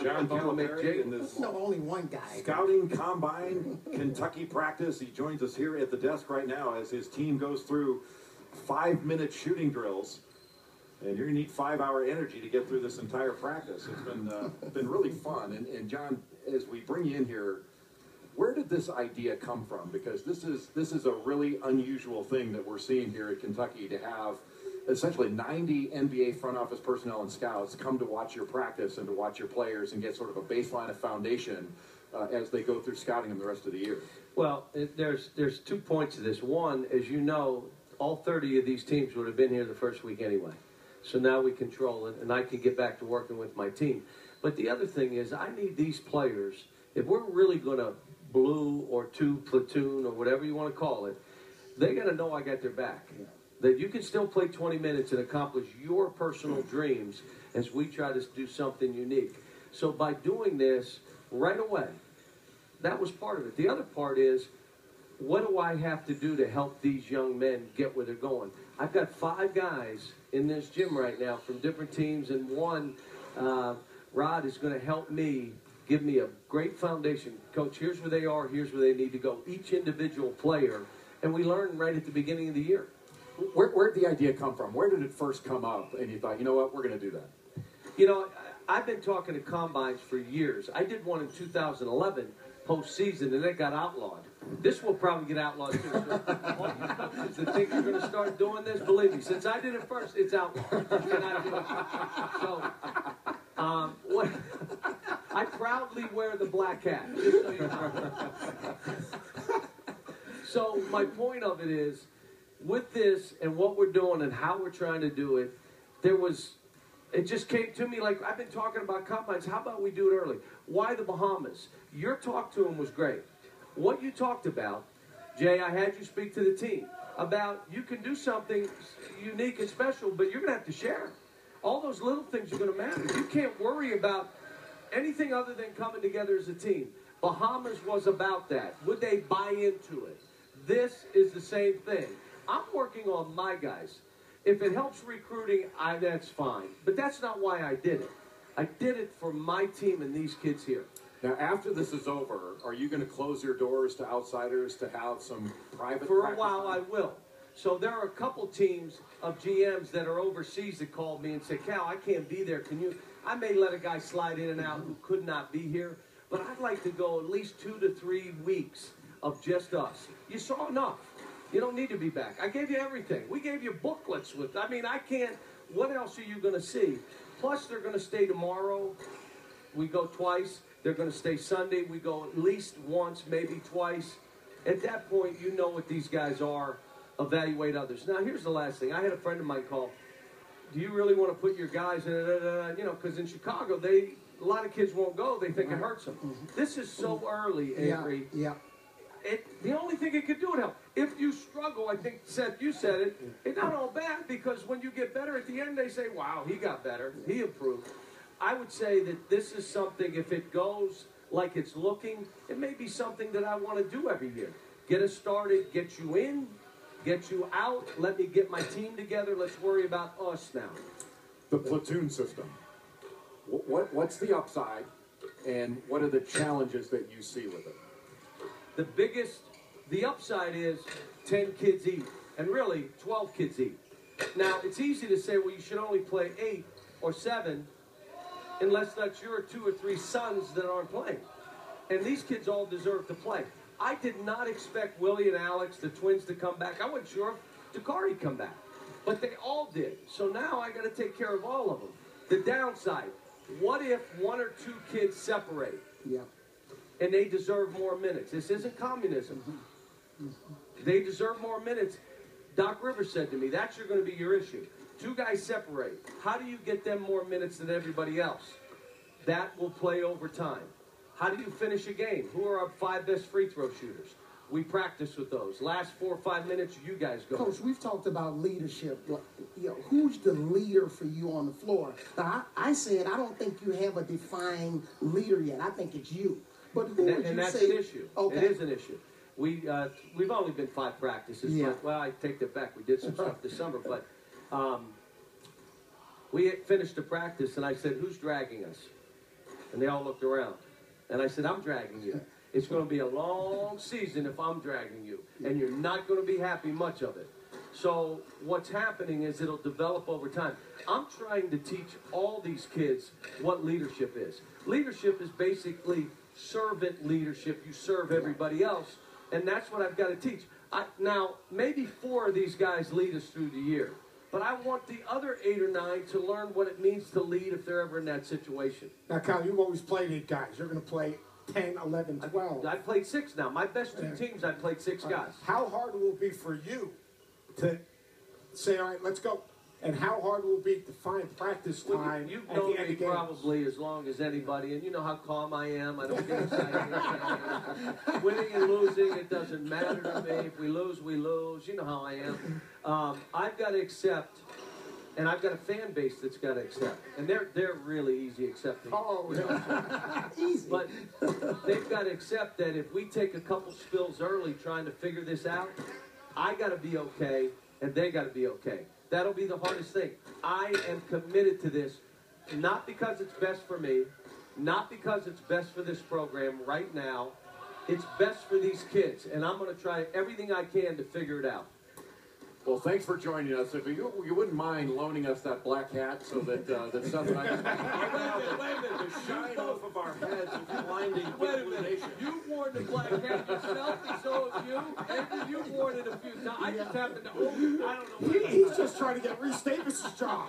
John Calipari in this no, only one guy. Scouting Combine Kentucky practice. He joins us here at the desk right now as his team goes through 5-minute shooting drills. And you're going to need 5-hour energy to get through this entire practice. It's been really fun. And John, as we bring you in here, where did this idea come from? Because this is a really unusual thing that we're seeing here at Kentucky, to have essentially 90 NBA front office personnel and scouts come to watch your practice and to watch your players and get sort of a baseline of foundation as they go through scouting them the rest of the year. Well, there's 2 points to this. One, as you know, all 30 of these teams would have been here the first week anyway. So now we control it, and I can get back to working with my team. But the other thing is, I need these players, if we're really going to blue or two platoon or whatever you want to call it, they got to know I got their back. Yeah. That you can still play 20 minutes and accomplish your personal dreams as we try to do something unique. So by doing this right away, that was part of it. The other part is, what do I have to do to help these young men get where they're going? I've got 5 guys in this gym right now from different teams, and one, Rod, is going to help me, give me a great foundation. Coach, here's where they are, here's where they need to go. Each individual player, and we learn right at the beginning of the year. Where did the idea come from? Where did it first come up? And you thought, you know what, we're going to do that? You know, I've been talking to combines for years. I did one in 2011 postseason, and it got outlawed. This will probably get outlawed too. So all you coaches that think you're going to start doing this, believe me, since I did it first, it's outlawed. You cannot do it. So, I proudly wear the black hat, just so you know. So my point of it is, with this and what we're doing and how we're trying to do it, it just came to me like, I've been talking about combines. How about we do it early? Why the Bahamas? Your talk to him was great. What you talked about, Jay, I had you speak to the team about you can do something unique and special, but you're going to have to share. All those little things are going to matter. You can't worry about anything other than coming together as a team. Bahamas was about that. Would they buy into it? This is the same thing. I'm working on my guys. If it helps recruiting, that's fine. But that's not why I did it. I did it for my team and these kids here. Now, after this is over, are you going to close your doors to outsiders to have some private For practice? a while, I will. So there are a couple teams of GMs that are overseas that called me and said, Cal, I can't be there. Can you? I may let a guy slide in and out who could not be here, but I'd like to go at least 2 to 3 weeks of just us. You saw enough. You don't need to be back. I gave you everything. We gave you booklets with, I mean, I can't, what else are you going to see? Plus, they're going to stay tomorrow. We go twice. They're going to stay Sunday. We go at least once, maybe twice. At that point, you know what these guys are. Evaluate others. Now, here's the last thing. I had a friend of mine call, do you really want to put your guys in, you know, because in Chicago, a lot of kids won't go. They think it hurts them. This is so early, Avery. Yeah. The only thing it could do would help. If you struggle, I think, Seth, you said it, it's not all bad, because when you get better at the end, they say, wow, he got better. He improved. I would say that this is something, if it goes like it's looking, it may be something that I want to do every year. Get us started, get you in, get you out, let me get my team together. Let's worry about us now. The platoon system. What's the upside, and what are the challenges that you see with it? The upside is 10 kids each, and really 12 kids each. Now, it's easy to say, well, you should only play 8 or 7 unless that's your 2 or 3 sons that aren't playing. And these kids all deserve to play. I did not expect Willie and Alex, the twins, to come back. I wasn't sure if Dakari come back, but they all did. So now I got to take care of all of them. The downside, what if 1 or 2 kids separate? Yeah. And they deserve more minutes. This isn't communism. They deserve more minutes. Doc Rivers said to me, that's going to be your issue. 2 guys separate. How do you get them more minutes than everybody else? That will play over time. How do you finish a game? Who are our 5 best free throw shooters? We practice with those. Last 4 or 5 minutes, you guys go. Coach, we've talked about leadership. You know, who's the leader for you on the floor? Now, I said I don't think you have a defined leader yet. I think it's you. But who would you say? And that's an issue. Okay. It is an issue. We've only been 5 practices. Yeah. But, well, I take that back. We did some stuff this summer. But we finished the practice, and I said, who's dragging us? And they all looked around. And I said, I'm dragging you. It's going to be a long season if I'm dragging you. And you're not going to be happy much of it. So what's happening is it'll develop over time. I'm trying to teach all these kids what leadership is. Leadership is basically servant leadership. You serve everybody else. And that's what I've got to teach. Now, maybe 4 of these guys lead us through the year. But I want the other 8 or 9 to learn what it means to lead if they're ever in that situation. Now, Cal, you've always played 8 guys. You're going to play 10, 11, 12. I played 6 now. My best 2 teams, I played 6 guys. How hard will it be for you to say, all right, let's go? And how hard will it be to find practice time You've at the known end me of games? probably as long as anybody, and you know how calm I am. I don't get excited. Winning and losing, it doesn't matter to me. If we lose, we lose. You know how I am. I've got to accept, and I've got a fan base that's got to accept. And they're really easy accepting. Oh, yeah. Easy. But they've got to accept that if we take a couple spills early trying to figure this out, I got to be okay, and they got to be okay. That'll be the hardest thing. I am committed to this, not because it's best for me, not because it's best for this program right now. It's best for these kids, and I'm going to try everything I can to figure it out. Well, thanks for joining us. If you wouldn't mind loaning us that black hat so that that Seth and I can Wait a minute. to shine off of our heads with blinding Wait a minute. illumination. You've worn the black hat yourself, and so have you. Andrew, you've worn it a few times. I just happen to own it. I don't know. He's just trying to get Reese Davis's job.